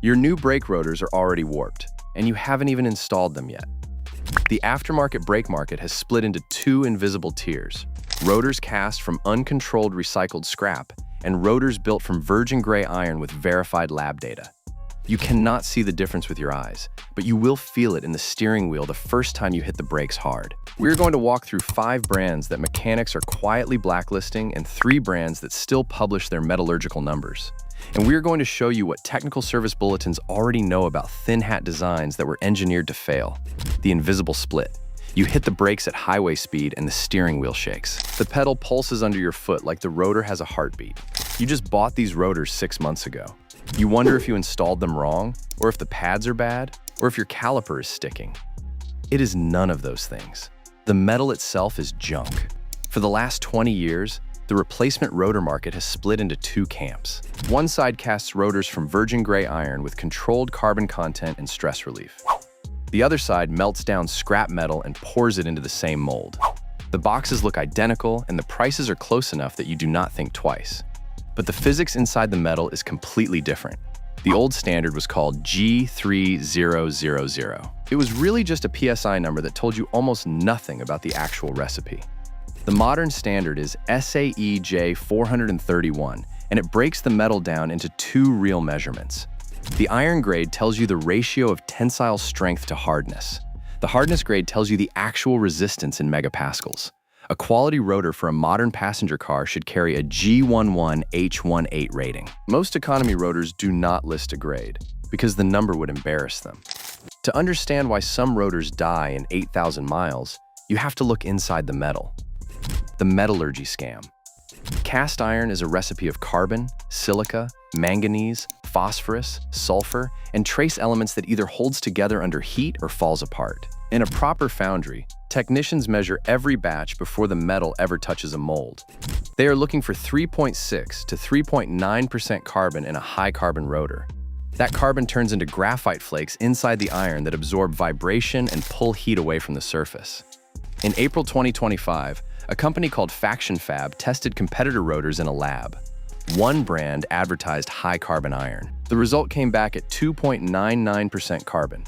Your new brake rotors are already warped, and you haven't even installed them yet. The aftermarket brake market has split into two invisible tiers: rotors cast from uncontrolled recycled scrap and rotors built from virgin gray iron with verified lab data. You cannot see the difference with your eyes, but you will feel it in the steering wheel the first time you hit the brakes hard. We're going to walk through 5 brands that mechanics are quietly blacklisting and 3 brands that still publish their metallurgical numbers. And we're going to show you what technical service bulletins already know about thin hat designs that were engineered to fail. The invisible split. You hit the brakes at highway speed and the steering wheel shakes. The pedal pulses under your foot like the rotor has a heartbeat. You just bought these rotors 6 months ago. You wonder if you installed them wrong, or if the pads are bad, or if your caliper is sticking. It is none of those things. The metal itself is junk. For the last 20 years, the replacement rotor market has split into 2 camps. One side casts rotors from virgin gray iron with controlled carbon content and stress relief. The other side melts down scrap metal and pours it into the same mold. The boxes look identical and the prices are close enough that you do not think twice. But the physics inside the metal is completely different. The old standard was called G3000. It was really just a PSI number that told you almost nothing about the actual recipe. The modern standard is SAE J431, and it breaks the metal down into 2 real measurements. The iron grade tells you the ratio of tensile strength to hardness. The hardness grade tells you the actual resistance in megapascals. A quality rotor for a modern passenger car should carry a G11H18 rating. Most economy rotors do not list a grade, because the number would embarrass them. To understand why some rotors die in 8,000 miles, you have to look inside the metal. The metallurgy scam. Cast iron is a recipe of carbon, silica, manganese, phosphorus, sulfur, and trace elements that either holds together under heat or falls apart. In a proper foundry, technicians measure every batch before the metal ever touches a mold. They are looking for 3.6 to 3.9% carbon in a high-carbon rotor. That carbon turns into graphite flakes inside the iron that absorb vibration and pull heat away from the surface. In April 2025, a company called Faction Fab tested competitor rotors in a lab. One brand advertised high-carbon iron. The result came back at 2.99% carbon.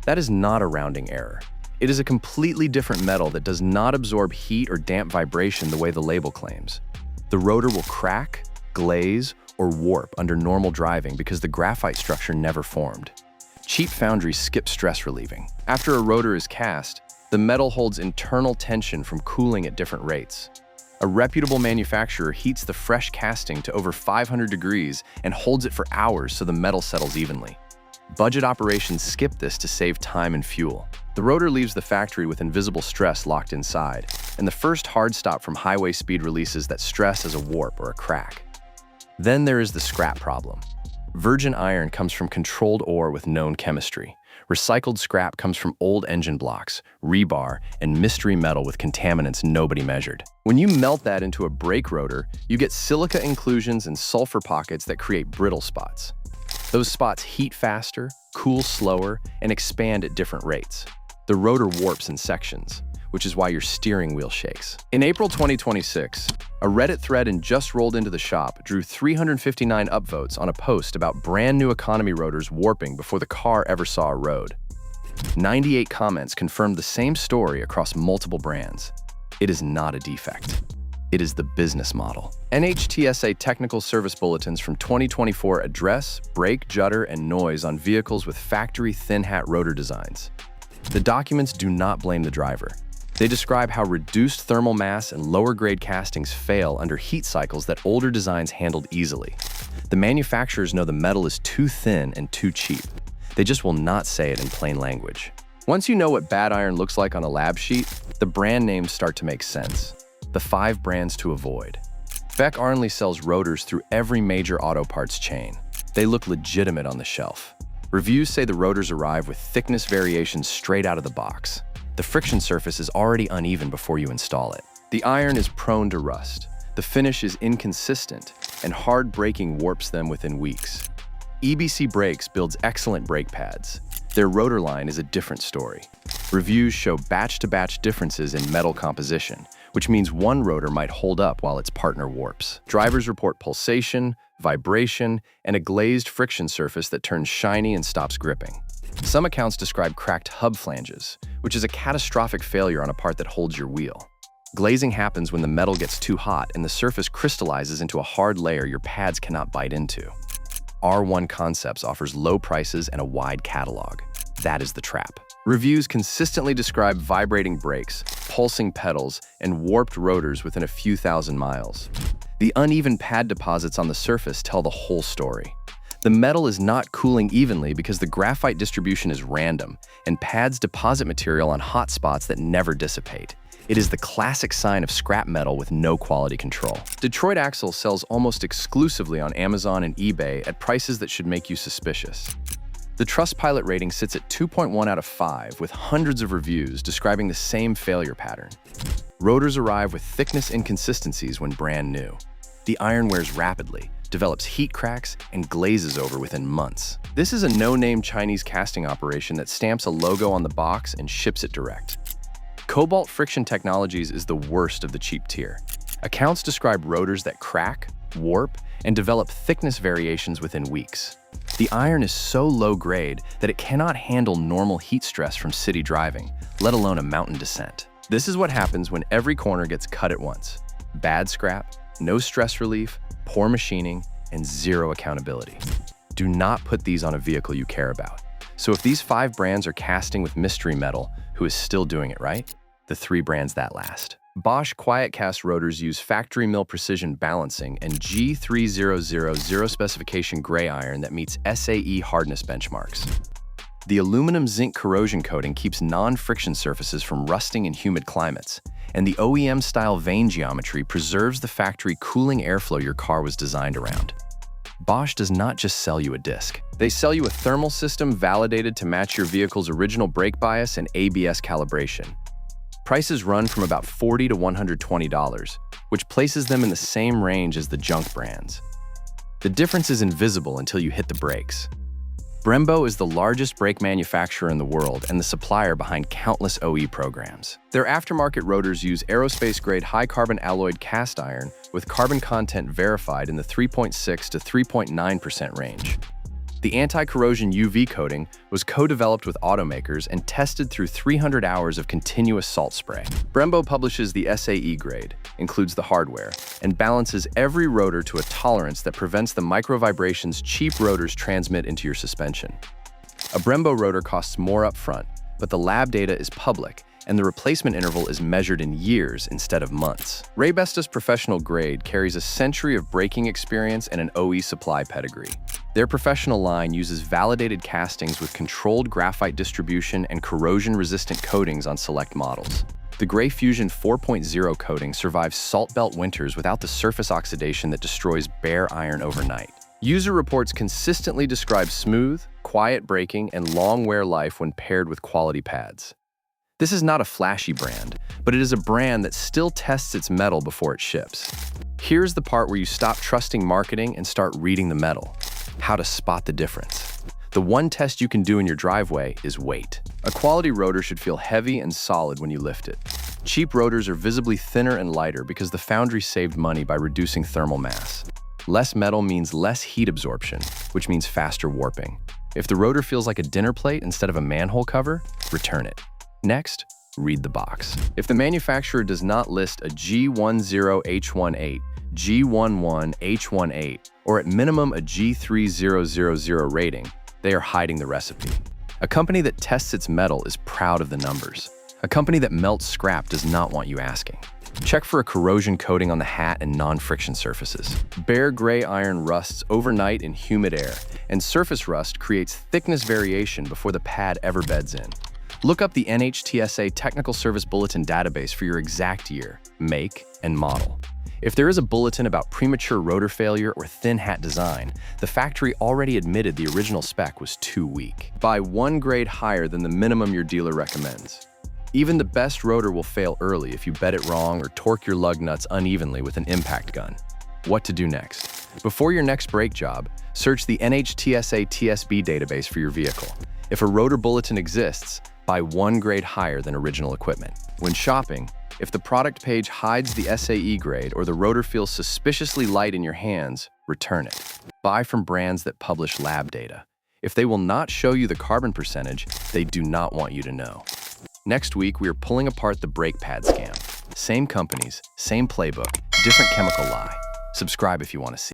That is not a rounding error. It is a completely different metal that does not absorb heat or damp vibration the way the label claims. The rotor will crack, glaze, or warp under normal driving because the graphite structure never formed. Cheap foundries skip stress relieving. After a rotor is cast, the metal holds internal tension from cooling at different rates. A reputable manufacturer heats the fresh casting to over 500 degrees and holds it for hours so the metal settles evenly. Budget operations skip this to save time and fuel. The rotor leaves the factory with invisible stress locked inside, and the first hard stop from highway speed releases that stress as a warp or a crack. Then there is the scrap problem. Virgin iron comes from controlled ore with known chemistry. Recycled scrap comes from old engine blocks, rebar, and mystery metal with contaminants nobody measured. When you melt that into a brake rotor, you get silica inclusions and sulfur pockets that create brittle spots. Those spots heat faster, cool slower, and expand at different rates. The rotor warps in sections, which is why your steering wheel shakes. In April 2026, a Reddit thread in Just Rolled Into the Shop drew 359 upvotes on a post about brand new economy rotors warping before the car ever saw a road. 98 comments confirmed the same story across multiple brands. It is not a defect. It is the business model. NHTSA technical service bulletins from 2024 address, brake, judder, and noise on vehicles with factory thin hat rotor designs. The documents do not blame the driver. They describe how reduced thermal mass and lower grade castings fail under heat cycles that older designs handled easily. The manufacturers know the metal is too thin and too cheap. They just will not say it in plain language. Once you know what bad iron looks like on a lab sheet, the brand names start to make sense. The 5 brands to avoid. Beck Arnley sells rotors through every major auto parts chain. They look legitimate on the shelf. Reviews say the rotors arrive with thickness variations straight out of the box. The friction surface is already uneven before you install it. The iron is prone to rust. The finish is inconsistent, and hard braking warps them within weeks. EBC Brakes builds excellent brake pads. Their rotor line is a different story. Reviews show batch-to-batch differences in metal composition, which means one rotor might hold up while its partner warps. Drivers report pulsation, vibration, and a glazed friction surface that turns shiny and stops gripping. Some accounts describe cracked hub flanges, which is a catastrophic failure on a part that holds your wheel. Glazing happens when the metal gets too hot and the surface crystallizes into a hard layer your pads cannot bite into. R1 Concepts offers low prices and a wide catalog. That is the trap. Reviews consistently describe vibrating brakes, pulsing pedals, and warped rotors within a few thousand miles. The uneven pad deposits on the surface tell the whole story. The metal is not cooling evenly because the graphite distribution is random, and pads deposit material on hot spots that never dissipate. It is the classic sign of scrap metal with no quality control. Detroit Axle sells almost exclusively on Amazon and eBay at prices that should make you suspicious. The Trustpilot rating sits at 2.1 out of 5, with hundreds of reviews describing the same failure pattern. Rotors arrive with thickness inconsistencies when brand new. The iron wears rapidly, develops heat cracks, and glazes over within months. This is a no-name Chinese casting operation that stamps a logo on the box and ships it direct. Cobalt Friction Technologies is the worst of the cheap tier. Accounts describe rotors that crack, warp, and develop thickness variations within weeks. The iron is so low grade that it cannot handle normal heat stress from city driving, let alone a mountain descent. This is what happens when every corner gets cut at once. Bad scrap, no stress relief, poor machining, and zero accountability. Do not put these on a vehicle you care about. So if these 5 brands are casting with mystery metal, who is still doing it right? The 3 brands that last. Bosch Quiet Cast rotors use factory mill precision balancing and G3000 zero specification gray iron that meets SAE hardness benchmarks. The aluminum zinc corrosion coating keeps non-friction surfaces from rusting in humid climates, and the OEM-style vane geometry preserves the factory cooling airflow your car was designed around. Bosch does not just sell you a disc. They sell you a thermal system validated to match your vehicle's original brake bias and ABS calibration. Prices run from about $40 to $120, which places them in the same range as the junk brands. The difference is invisible until you hit the brakes. Brembo is the largest brake manufacturer in the world and the supplier behind countless OE programs. Their aftermarket rotors use aerospace-grade high-carbon alloyed cast iron with carbon content verified in the 3.6 to 3.9% range. The anti-corrosion UV coating was co-developed with automakers and tested through 300 hours of continuous salt spray. Brembo publishes the SAE grade, includes the hardware, and balances every rotor to a tolerance that prevents the micro-vibrations cheap rotors transmit into your suspension. A Brembo rotor costs more upfront, but the lab data is public, and the replacement interval is measured in years instead of months. Raybesta's professional grade carries a century of braking experience and an OE supply pedigree. Their professional line uses validated castings with controlled graphite distribution and corrosion-resistant coatings on select models. The Gray Fusion 4.0 coating survives salt belt winters without the surface oxidation that destroys bare iron overnight. User reports consistently describe smooth, quiet braking and long wear life when paired with quality pads. This is not a flashy brand, but it is a brand that still tests its metal before it ships. Here's the part where you stop trusting marketing and start reading the metal. How to spot the difference. The one test you can do in your driveway is weight. A quality rotor should feel heavy and solid when you lift it. Cheap rotors are visibly thinner and lighter because the foundry saved money by reducing thermal mass. Less metal means less heat absorption, which means faster warping. If the rotor feels like a dinner plate instead of a manhole cover, return it. Next, read the box. If the manufacturer does not list a G10H18, G11H18, or at minimum a G3000 rating, they are hiding the recipe. A company that tests its metal is proud of the numbers. A company that melts scrap does not want you asking. Check for a corrosion coating on the hat and non-friction surfaces. Bare gray iron rusts overnight in humid air, and surface rust creates thickness variation before the pad ever beds in. Look up the NHTSA Technical Service Bulletin database for your exact year, make, and model. If there is a bulletin about premature rotor failure or thin hat design, the factory already admitted the original spec was too weak. Buy 1 grade higher than the minimum your dealer recommends. Even the best rotor will fail early if you bed it wrong or torque your lug nuts unevenly with an impact gun. What to do next? Before your next brake job, search the NHTSA TSB database for your vehicle. If a rotor bulletin exists, buy 1 grade higher than original equipment. When shopping, if the product page hides the SAE grade or the rotor feels suspiciously light in your hands, return it. Buy from brands that publish lab data. If they will not show you the carbon percentage, they do not want you to know. Next week, we are pulling apart the brake pad scam. Same companies, same playbook, different chemical lie. Subscribe if you want to see.